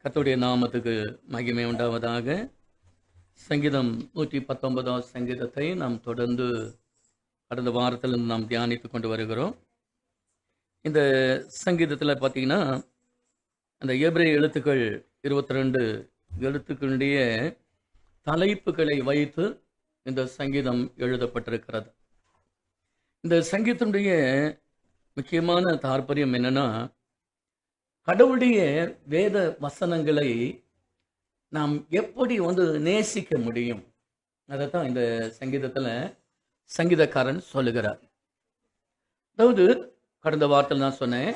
கர்த்தருடைய நாமத்துக்கு மகிமை உண்டாவதாக. சங்கீதம் 119 சங்கீதத்தை நாம் தொடர்ந்து கடந்த வாரத்திலிருந்து நாம் தியானித்து கொண்டு வருகிறோம். இந்த சங்கீதத்தில் பார்த்தீங்கன்னா, அந்த எபிரேய எழுத்துக்கள் 22 எழுத்துக்களுடைய தலைப்புகளை வைத்து இந்த சங்கீதம் எழுதப்பட்டிருக்கிறது. இந்த சங்கீதத்தினுடைய முக்கியமான தாற்பயம் என்னன்னா, கடவுளுடைய வேத வசனங்களை நாம் எப்படி நேசிக்க முடியும், அதைத்தான் இந்த சங்கீதத்தில் சங்கீதக்காரன் சொல்லுகிறார். அதாவது கடந்த வாரத்தில் நான் சொன்னேன்,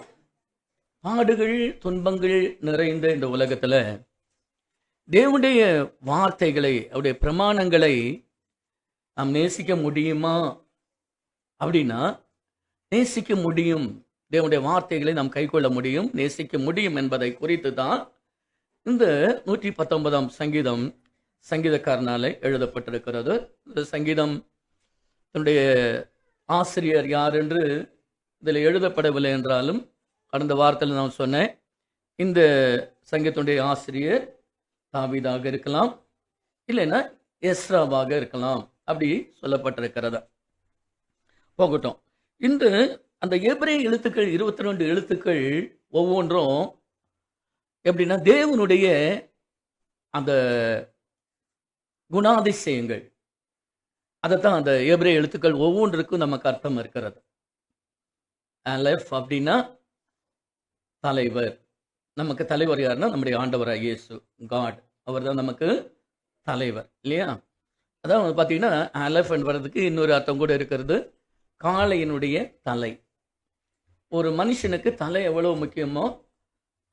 பாடுகள் துன்பங்கள் நிறைந்த இந்த உலகத்தில் தேவனுடைய வார்த்தைகளை, அவருடைய பிரமாணங்களை நாம் நேசிக்க முடியுமா அப்படின்னா, நேசிக்க முடியும். தேவனுடைய வார்த்தைகளை நாம் கைக்கொள்ள முடியும், நேசிக்க முடியும் என்பதை குறித்து தான் இந்த 119 சங்கீதம் சங்கீதக்காரனாலே எழுதப்பட்டிருக்கிறது. இந்த சங்கீதம் தன்னுடைய ஆசிரியர் யார் என்று இதில் எழுதப்படவில்லை என்றாலும், கடந்த வாரத்தில் நான் சொன்னேன், இந்த சங்கீதத்துடைய ஆசிரியர் தாவீதாக இருக்கலாம், இல்லைன்னா எஸ்ராவாக இருக்கலாம், அப்படி சொல்லப்பட்டிருக்கிறதா போகட்டும். இந்த அந்த எபிரேய எழுத்துக்கள் 22 எழுத்துக்கள் ஒவ்வொன்றும் எப்படின்னா தேவனுடைய அந்த குணாதிசயங்கள், அதைத்தான் அந்த எபிரேய எழுத்துக்கள் ஒவ்வொன்றுக்கும் நமக்கு அர்த்தம் இருக்கிறது. அலெஃப் அப்படின்னா தலைவர். நமக்கு தலைவர் யாருன்னா நம்முடைய ஆண்டவராகிய இயேசு, காட். அவர் தான் நமக்கு தலைவர், இல்லையா? அதான் பார்த்தீங்கன்னா அலெஃப் என்பதற்கு இன்னொரு அர்த்தம் கூட இருக்கிறது, காளையினுடைய தலை. ஒரு மனுஷனுக்கு தலை எவ்வளவு முக்கியமோ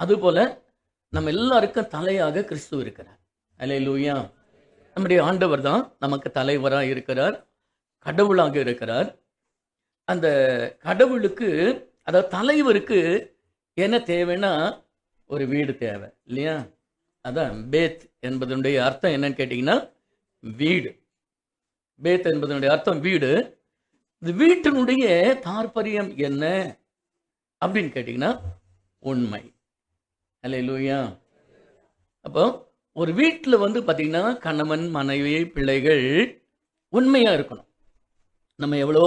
அதுபோல நம்ம எல்லாருக்கும் தலையாக கிறிஸ்து இருக்கிறார். அல்லேலூயா. நம்முடைய ஆண்டவர் தான் நமக்கு தலைவராக இருக்கிறார், கடவுளாக இருக்கிறார். அந்த கடவுளுக்கு, அதாவது தலைவருக்கு என்ன தேவைன்னா ஒரு வீடு தேவை, இல்லையா? அதான் பேத் என்பதனுடைய அர்த்தம் என்னன்னு கேட்டீங்கன்னா வீடு. பேத் என்பதனுடைய அர்த்தம் வீடு. இந்த வீட்டினுடைய தாற்பயம் என்ன அப்படின்னு கேட்டீங்கன்னா உண்மை. அல்லேலூயா. அப்போ ஒரு வீட்டில் பார்த்தீங்கன்னா கணவன் மனைவி பிள்ளைகள் உண்மையாக இருக்கணும். நம்ம எவ்வளோ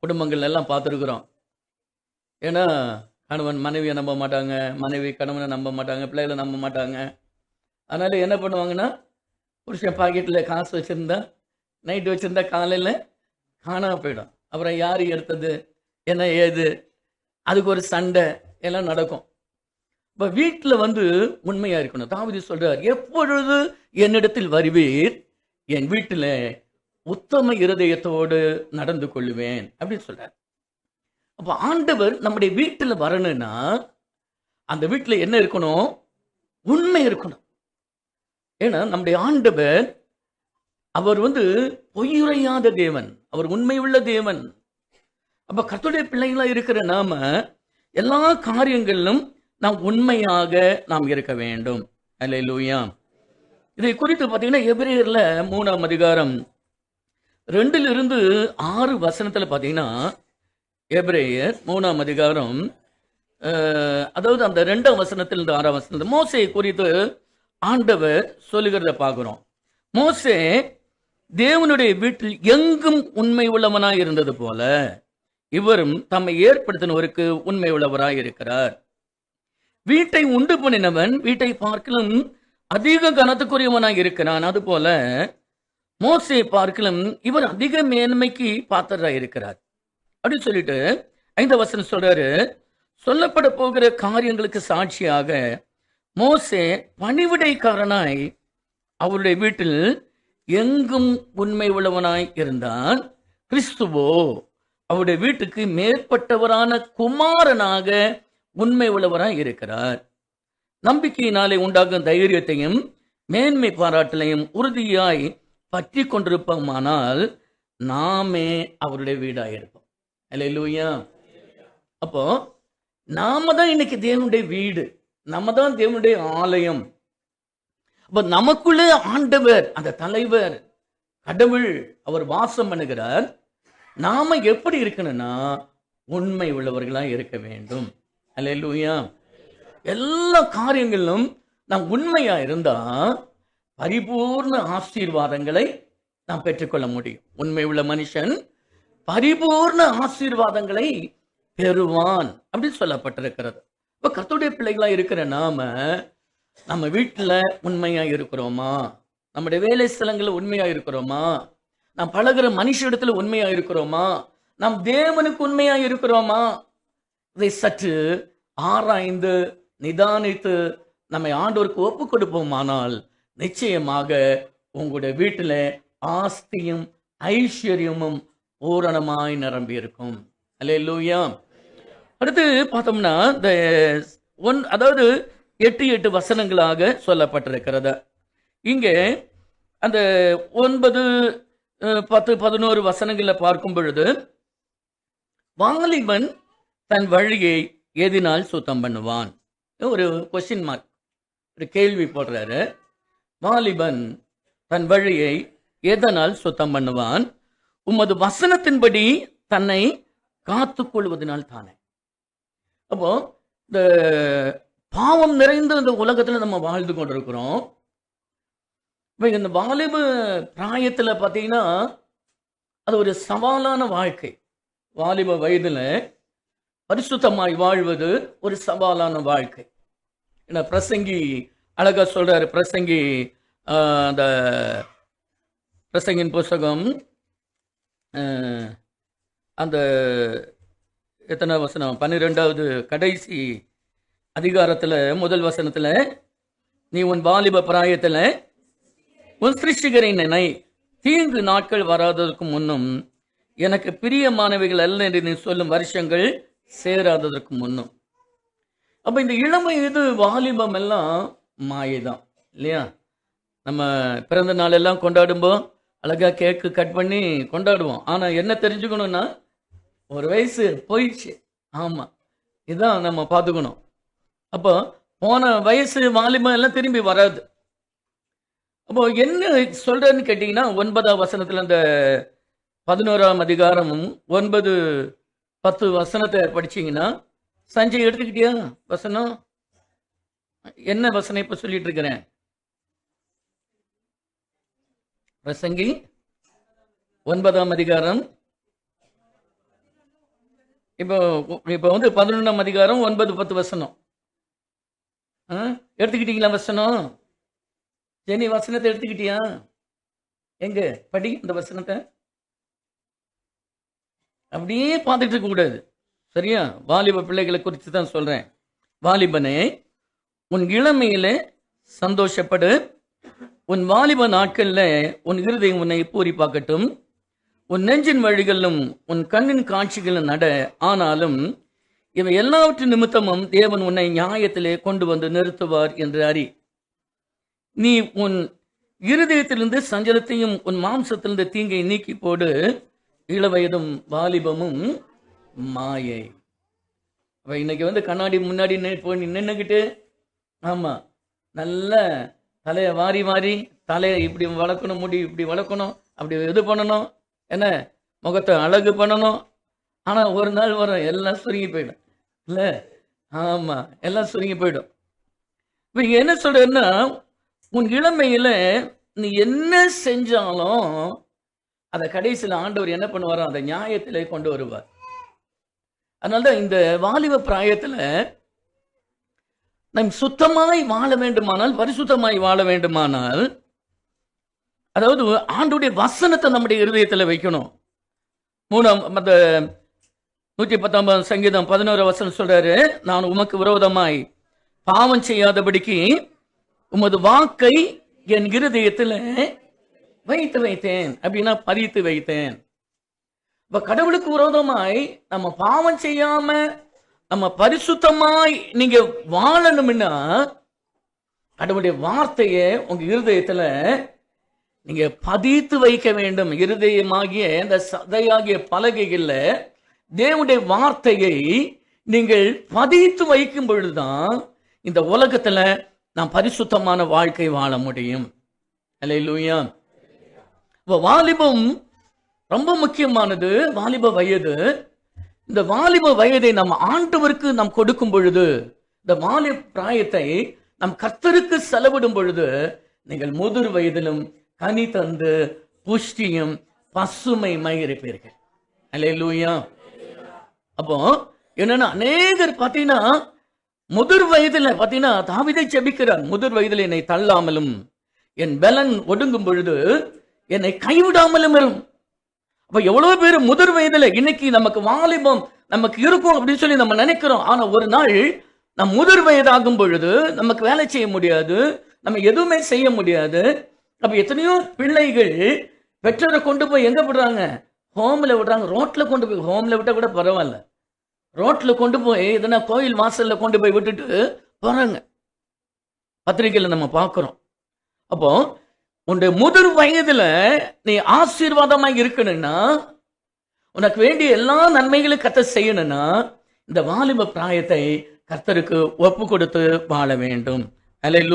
குடும்பங்கள் எல்லாம் பார்த்துருக்குறோம். ஏன்னா கணவன் மனைவியை நம்ப மாட்டாங்க, மனைவி கணவனை நம்ப மாட்டாங்க, பிள்ளைகளை நம்ப மாட்டாங்க. அதனால என்ன பண்ணுவாங்கன்னா, புருஷன் பாக்கெட்டில் காசு வச்சுருந்தா நைட்டு வச்சுருந்தா காலையில் காணாமல் போயிடும். அப்புறம் யார் எடுத்தது என்ன ஏது, அதுக்கு ஒரு சண்டை எல்லாம் நடக்கும். இப்போ வீட்டில் உண்மையாக இருக்கணும். தாவீது சொல்றார், எப்பொழுது என்னிடத்தில் வருவீர், என் வீட்டில் உத்தம இருதயத்தோடு நடந்து கொள்ளுவேன் அப்படின்னு சொல்றார். அப்போ ஆண்டவர் நம்முடைய வீட்டில் வரணும்னா அந்த வீட்டில் என்ன இருக்கணும்? உண்மை இருக்கணும். ஏன்னா நம்முடைய ஆண்டவர் அவர் பொய்யுரையாத தேவன், அவர் உண்மை உள்ள தேவன். அப்ப கர்த்தருடைய பிள்ளைகளா இருக்கிற நாம எல்லா காரியங்களிலும் நாம் உண்மையாக நாம் இருக்க வேண்டும். அல்லேலூயா. இதை குறித்து பார்த்தீங்கன்னா எபிரேயர்ல 3ஆம் அதிகாரம் 2-6 வசனத்துல பார்த்தீங்கன்னா, எபிரேயர் 3ஆம் அதிகாரம் அதாவது அந்த 2ஆம் வசனத்திலிருந்து 6ஆம் வசனத்தில் மோசே குறித்து ஆண்டவர் சொல்லுகிறத பார்க்கிறோம். மோசே தேவனுடைய வீட்டில் எங்கும் உண்மை உள்ளவனாய் இருந்தது போல இவரும் தம்மை ஏற்படுத்தினவருக்கு உண்மை உள்ளவராய் இருக்கிறார். வீட்டை உண்டு பண்ணினவன் வீட்டை பார்க்கலும் அதிக கனத்துக்குரியவனாய் இருக்கிறான். அதுபோல மோசே பார்க்கலும் இவர் அதிக மேன்மைக்கு பாத்திரராய் இருக்கிறார் அப்படின்னு சொல்லிட்டு 5ஆம் வசனம் சொல்றாரு, சொல்லப்பட போகிற காரியங்களுக்கு சாட்சியாக மோசே பணிவிடைக்காரனாய் அவருடைய வீட்டில் எங்கும் உண்மை உள்ளவனாய் இருந்தான். கிறிஸ்துவோ அவருடைய வீட்டுக்கு மேற்பட்டவரான குமாரனாக உண்மை உள்ளவராய் இருக்கிறார். நம்பிக்கையினாலே உண்டாகும் தைரியத்தையும் மேன்மை பாராட்டலையும் உறுதியாய் பற்றி கொண்டிருப்போமானால் நாமே அவருடைய வீடாக இருப்போம். அல்லேலூயா. அப்போ நாம தான் இன்னைக்கு தேவனுடைய வீடு, நம்ம தான் தேவனுடைய ஆலயம். அப்ப நமக்குள்ளே ஆண்டவர், அந்த தலைவர் கடவுள், அவர் வாசம் பண்ணுகிறார். நாம எப்படி இருக்கணும்னா உண்மை உள்ளவர்களா இருக்க வேண்டும். அல்லேலூயா. எல்லா காரியங்களிலும் நாம் உண்மையா இருந்தா பரிபூர்ண ஆசீர்வாதங்களை நாம் பெற்றுக்கொள்ள முடியும். உண்மை உள்ள மனுஷன் பரிபூர்ண ஆசீர்வாதங்களை பெறுவான் அப்படின்னு சொல்லப்பட்டிருக்கிறது. இப்ப கர்த்தருடைய பிள்ளைகளா இருக்கிற நம்ம வீட்டுல உண்மையா இருக்கிறோமா? நம்முடைய வேலை ஸ்தலங்களில் உண்மையா இருக்கிறோமா? நாம் பழகிற மனுஷ இடத்துல உண்மையா இருக்கிறோமா? நாம் தேவனுக்கு உண்மையா இருக்கிறோமா? இதை சற்று ஆராய்ந்து நிதானித்து நம்மை ஆண்டவருக்கு ஒப்பு கொடுப்போமானால் நிச்சயமாக உங்களுடைய வீட்டில் ஆஸ்தியும் ஐஸ்வர்யமும் பூரணமாய் நிரம்பி இருக்கும். அல்லேலூயா. அடுத்து பார்த்தோம்னா அதாவது 8 வசனங்களாக சொல்லப்பட்டிருக்கிறது. இங்கே அந்த 9, 10, 11 வசனங்களை பார்க்கும் பொழுது வாலிபன் தன் வழியை எதினால் சுத்தம் பண்ணுவான்? ஒரு கொஸ்டின் மார்க், ஒரு கேள்வி போடுறாரு. வாலிபன் தன் வழியை எதனால் சுத்தம் பண்ணுவான்? உமது வசனத்தின்படி தன்னை காத்துக் கொள்வதனால் தானே. அப்போ இந்த பாவம் நிறைந்த இந்த உலகத்துல நம்ம வாழ்ந்து கொண்டிருக்கிறோம். இந்த வாலிப பிராயத்துல பார்த்தீங்கன்னா அது ஒரு சவாலான வாழ்க்கை. வாலிப வயதுல பரிசுத்தமாய் வாழ்வது ஒரு சவாலான வாழ்க்கை. ஏன்னா பிரசங்கி அழகா சொல்றாரு. பிரசங்கி அந்த பிரசங்கின் புஸ்தகம் அந்த எத்தனை வசனம், 12வது கடைசி அதிகாரத்துல முதல் வசனத்துல, நீ உன் வாலிப பிராயத்துல உன் சிருஷ்டிகரை நினை, தீங்கு நாட்கள் வராததற்கு முன்னும் எனக்கு பிரியமானவைகள் அல்ல என்று நீ சொல்லும் வருஷங்கள் சேராததற்கு முன்னும். அப்ப இந்த இளமை இது வாலிபம் எல்லாம் மாயைதான் இல்லையா? நம்ம பிறந்த நாள் எல்லாம் கொண்டாடும்போது அழகா கேக்கு கட் பண்ணி கொண்டாடுவோம். ஆனா என்ன தெரிஞ்சுக்கணும்னா ஒரு வயசு போயிடுச்சு. ஆமா, இதான் நம்ம பார்த்துக்கணும். அப்போ போன வயசு வாலிபம் எல்லாம் திரும்பி வராது. அப்போ என்ன சொல்றேன்னு கேட்டீங்கன்னா 9ஆம் வசனத்துல அந்த 11ஆம் அதிகாரமும் 9, 10 வசனத்தை படிச்சீங்கன்னா, சஞ்சய் எடுத்துக்கிட்டியா வசனம்? என்ன வசனம் இப்ப சொல்லிட்டு இருக்கிறேன்? பிரசங்கி 9ஆம் அதிகாரம். இப்போ 11ஆம் அதிகாரம் 9, 10 வசனம் எடுத்துக்கிட்டீங்களா? வசனம் ஜெனி வசனத்தை எடுத்துக்கிட்டியா? எங்க படி இந்த வசனத்தை. அப்படியே பார்த்துட்டு இருக்க கூடாது, சரியா? வாலிப பிள்ளைகளை குறித்து தான் சொல்றேன். வாலிபனே, உன் இளமையில சந்தோஷப்படு, உன் வாலிப நாட்கள்ல உன் இருதயம் உன்னை பூரிப்பாக்கட்டும், உன் நெஞ்சின் வழிகளிலும் உன் கண்ணின் காட்சிகளும் நட. ஆனாலும் இவை எல்லாவற்றின் நிமித்தமும் தேவன் உன்னை நியாயத்திலே கொண்டு வந்து நிறுத்துவார் என்று அறி. நீ உன் இருதயத்திலிருந்து சஞ்சலத்தையும் உன் மாம்சத்திலிருந்து தீங்கை நீக்கி போடு. இளவயதும் வாலிபமும் மாயை. இன்னைக்கு கண்ணாடி முன்னாடி போய் நின்றுக்கிட்டு, ஆமா, நல்ல தலையை வாரி வாரி தலையை இப்படி வளர்க்கணும், முடி இப்படி வளர்க்கணும், அப்படி இது பண்ணணும், என்ன முகத்தை அழகு பண்ணணும். ஆனா ஒரு நாள் வரும் எல்லாம் சுருங்கி போயிடும் இல்ல? ஆமா, எல்லாம் சுருங்கி போயிடும். இப்ப இங்க என்ன சொல்றேன்னா, உன் இளமையில நீ என்ன செஞ்சாலும் அதை கடைசியில் ஆண்டவர் என்ன பண்ணுவாரோ அந்த நியாயத்திலே கொண்டு வருவார். அதனால்தான் இந்த வாலிப பிராயத்துல நம் சுத்தமாய் வாழ வேண்டுமானால், பரிசுத்தமாய் வாழ வேண்டுமானால், அதாவது ஆண்டவருடைய வசனத்தை நம்முடைய இருதயத்துல வைக்கணும். 119 சங்கீதம் 11 வசனம் சொல்றாரு, நான் உமக்கு விரோதமாய் பாவம் செய்யாதபடிக்கு உமது வாக்கை என் இருதயத்துல வைத்தேன். அப்படின்னா பதித்து வைத்தேன். இப்ப கடவுளுக்கு விரோதமாய் நம்ம பாவம் செய்யாம நம்ம பரிசுத்தமாய் நீங்க வாழணும்னா கடவுளுடைய வார்த்தையை உங்க இருதயத்துல நீங்க பதித்து வைக்க வேண்டும். இருதயமாகிய இந்த சதையாகிய பலகைகள்ல தேவனுடைய வார்த்தையை நீங்கள் பதித்து வைக்கும் பொழுதுதான் இந்த உலகத்துல நாம் பரிசுத்தமான வாழ்க்கை வாழ முடியும். அல்லேலூயா. வாலிபம் ரொம்ப முக்கியமானது. வாலிப வயது, இந்த வாலிப வயதை நம்ம ஆண்டவருக்கு நாம் கொடுக்கும் பொழுது இந்த வாலிப பிராயத்தை நம் கர்த்தருக்கு செலவிடும் பொழுது நீங்கள் முதிர் வயதிலும் கனி தந்து புஷ்டியும் பசுமையுமாய் இருப்பீர்கள். அல்லேலூயா. அப்போ என்னன்னா அநேகர் பாத்தீங்கன்னா முதிர் வயதுல பாத்தீங்கன்னா தாவீதை ஜெபிக்கிறார், முதிர் வயதில் என்னை தள்ளாமலும் என் பலன் ஒடுங்கும் பொழுது என்னை கைவிடாமலும் இருக்கும். அப்ப எவ்வளவு பேர் முதிர் வயதுல இன்னைக்கு நமக்கு வாலிபம் நமக்கு இருக்கும் அப்படின்னு சொல்லி நம்ம நினைக்கிறோம். ஆனா ஒரு நாள் நம் முதிர் வயதாகும் பொழுது நமக்கு வேலை செய்ய முடியாது, நம்ம எதுவுமே செய்ய முடியாது. அப்ப எத்தனையோ பிள்ளைகள் பெற்றோரை கொண்டு போய் எங்க விடுறாங்க? ஹோம்ல விடுறாங்க. ரோட்ல கொண்டு போய், ஹோம்ல விட்டா கூட பரவாயில்ல, ரோட்ல கொண்டு போய் எதனா கோயில் வாசல்ல கொண்டு போய் விட்டுட்டு போறாங்க. பத்திரிகையில நம்ம பார்க்கிறோம். அப்போ உன்னுடைய முதிர் வயதுல நீ ஆசீர்வாதமாக இருக்கணும்னா, உனக்கு வேண்டிய எல்லா நன்மைகளையும் கர்த்தர் செய்யணும்னா, இந்த வாலிப பிராயத்தை கர்த்தருக்கு ஒப்பு கொடுத்து வாழ வேண்டும். அல்லேலூயா.